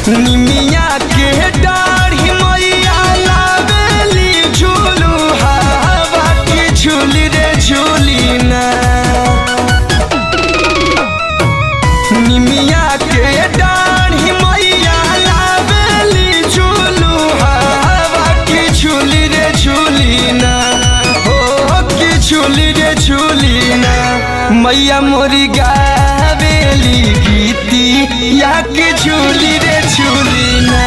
निमिया के डाढ़ी मैया लावेली झूलू हवा की झूली रे झूली ना। निमिया के डाढ़ी मैया लावेली झूलू हवा की झूली रे झूली ना। हो की झूली रे झूली ना। मैया मोरी गावेली गीती या के झूली रे झूली ना।